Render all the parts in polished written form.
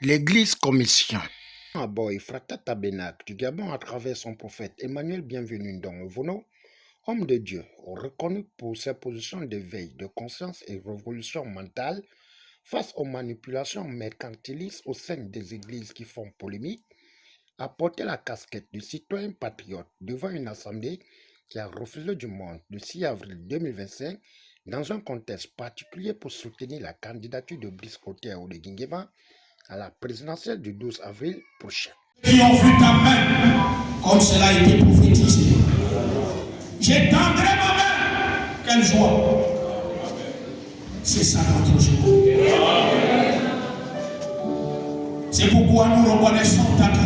L'Église Commission. Aboy Frata Tabernacle du Gabon à travers son prophète Emmanuel Bienvenu Ndongo-Vono, homme de Dieu, reconnu pour ses positions d'éveil, de conscience et révolution mentale face aux manipulations mercantilistes au sein des églises qui font polémique, a porté la casquette du citoyen patriote devant une assemblée qui a refusé du monde le 6 avril 2025 dans un contexte particulier pour soutenir la candidature de Brice Clotaire Oligui-Nguema à la présidentielle du 12 avril prochain. Qui ont vu ta main, comme cela a été prophétisé. J'étendrai ma main. Quelle joie. C'est ça notre joie. C'est pourquoi nous reconnaissons ta grandeur.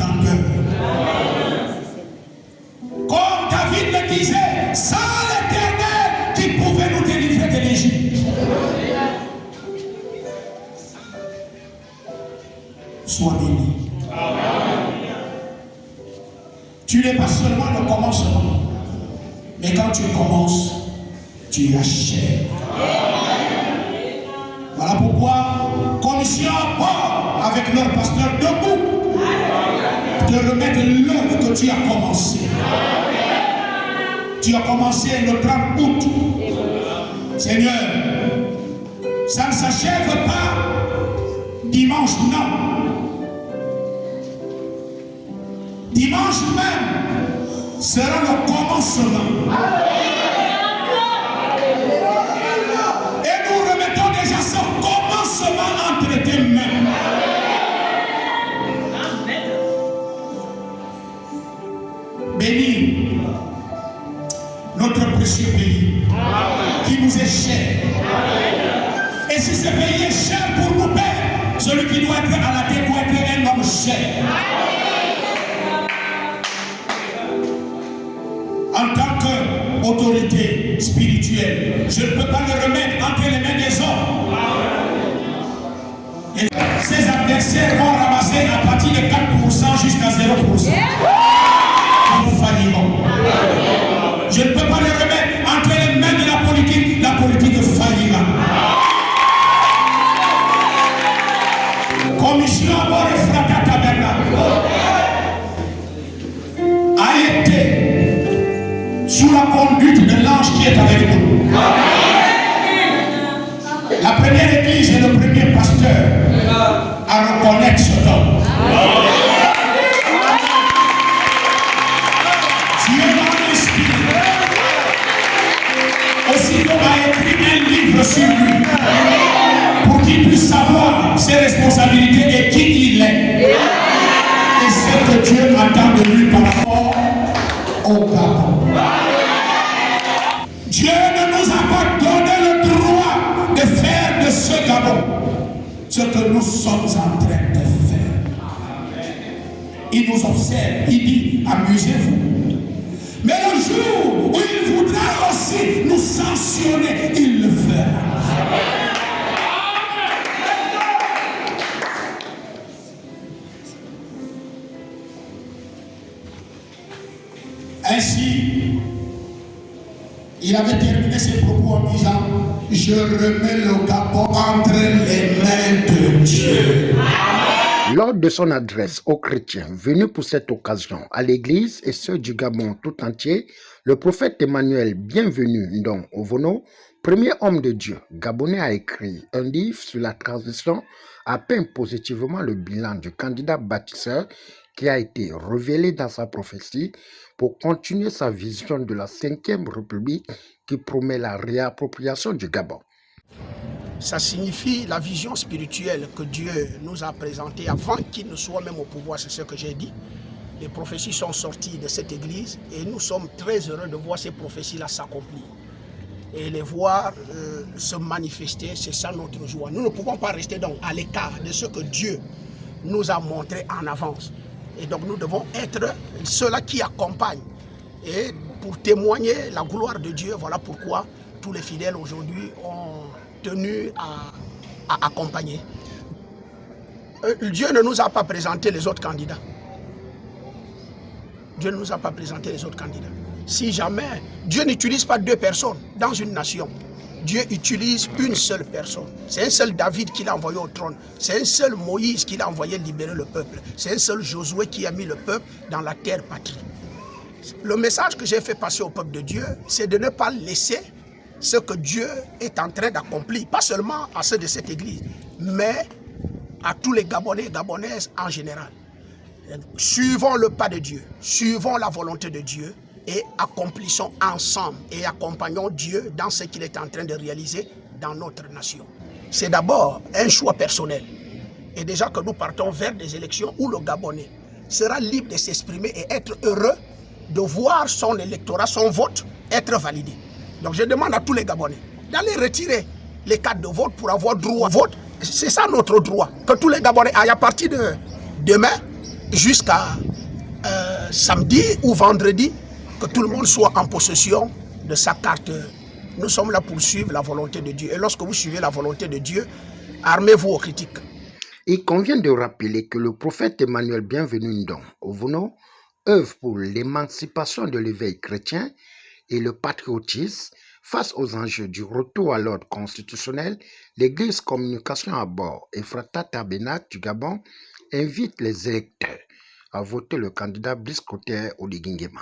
Comme David le disait, sans l'Éternel qui pouvait nous délivrer de l'Égypte. Sois béni. Tu n'es pas seulement le commencement, mais quand tu commences, tu achèves. Voilà pourquoi, commission avec leur pasteur debout, de remettre l'œuvre que tu as commencé. Tu as commencé le 30 août. Seigneur, ça ne s'achève pas dimanche, non. Dimanche même sera le commencement. Et nous remettons déjà son commencement entre tes mains. Bénis notre précieux pays qui nous est cher. Et si ce pays est cher pour nous, Père, celui qui doit être à la tête doit être un homme cher. En tant qu'autorité spirituelle, je ne peux pas le remettre entre les mains des hommes. Et ses adversaires vont ramasser à partir de 4% jusqu'à 0%. Nous faillirons. Je ne peux pas le remettre entre les mains de la politique faillira. Commission Abor et Frata Tabernacle a été sous la conduite de l'ange qui est avec nous. La première église et le premier pasteur à reconnaître ce don. Dieu m'a inspiré. Aussitôt a écrit un livre sur lui pour qu'il puisse savoir ses responsabilités et qui il est. Et ce que Dieu attend de lui par rapport au Gabon. Dieu ne nous a pas donné le droit de faire de ce Gabon ce que nous sommes en train de faire. Il nous observe, il dit, amusez-vous. Mais le jour où il voudra aussi nous sanctionner, il le fera. Ainsi, il avait terminé ses propos en disant, je remets le Gabon entre les mains de Dieu. Lors de son adresse aux chrétiens venus pour cette occasion à l'église et ceux du Gabon tout entier, le prophète Emmanuel Bienvenu Ndongo-Vono, premier homme de Dieu gabonais, a écrit un livre sur la transition, a peint positivement le bilan du candidat bâtisseur qui a été révélé dans sa prophétie pour continuer sa vision de la 5e République qui promet la réappropriation du Gabon. Ça signifie la vision spirituelle que Dieu nous a présentée avant qu'il ne soit même au pouvoir, c'est ce que j'ai dit. Les prophéties sont sorties de cette église et nous sommes très heureux de voir ces prophéties-là s'accomplir. Et les voir se manifester, c'est ça notre joie. Nous ne pouvons pas rester donc à l'écart de ce que Dieu nous a montré en avance. Et donc nous devons être ceux-là qui accompagnent. Et pour témoigner la gloire de Dieu, voilà pourquoi tous les fidèles aujourd'hui ont tenu à accompagner. Dieu ne nous a pas présenté les autres candidats. Dieu ne nous a pas présenté les autres candidats. Si jamais, Dieu n'utilise pas deux personnes dans une nation. Dieu utilise une seule personne. C'est un seul David qu'il a envoyé au trône. C'est un seul Moïse qu'il a envoyé libérer le peuple. C'est un seul Josué qui a mis le peuple dans la terre patrie. Le message que j'ai fait passer au peuple de Dieu, c'est de ne pas laisser ce que Dieu est en train d'accomplir, pas seulement à ceux de cette église, mais à tous les Gabonais et Gabonaises en général. Suivons le pas de Dieu, suivons la volonté de Dieu et accomplissons ensemble et accompagnons Dieu dans ce qu'il est en train de réaliser dans notre nation. C'est d'abord un choix personnel. Et déjà que nous partons vers des élections où le Gabonais sera libre de s'exprimer et être heureux de voir son électorat, son vote être validé. Donc je demande à tous les Gabonais d'aller retirer les cartes de vote pour avoir droit au vote. C'est ça notre droit. Que tous les Gabonais aillent à partir de demain jusqu'à samedi ou vendredi, que tout le monde soit en possession de sa carte. Nous sommes là pour suivre la volonté de Dieu. Et lorsque vous suivez la volonté de Dieu, armez-vous aux critiques. Il convient de rappeler que le prophète Emmanuel Bienvenu Ndong Ovono œuvre pour l'émancipation de l'éveil chrétien et le patriotisme face aux enjeux du retour à l'ordre constitutionnel. L'Église Communication à bord et Ephrata Tabernacle du Gabon invite les électeurs à voter le candidat Brice Clotaire Oligui Nguema.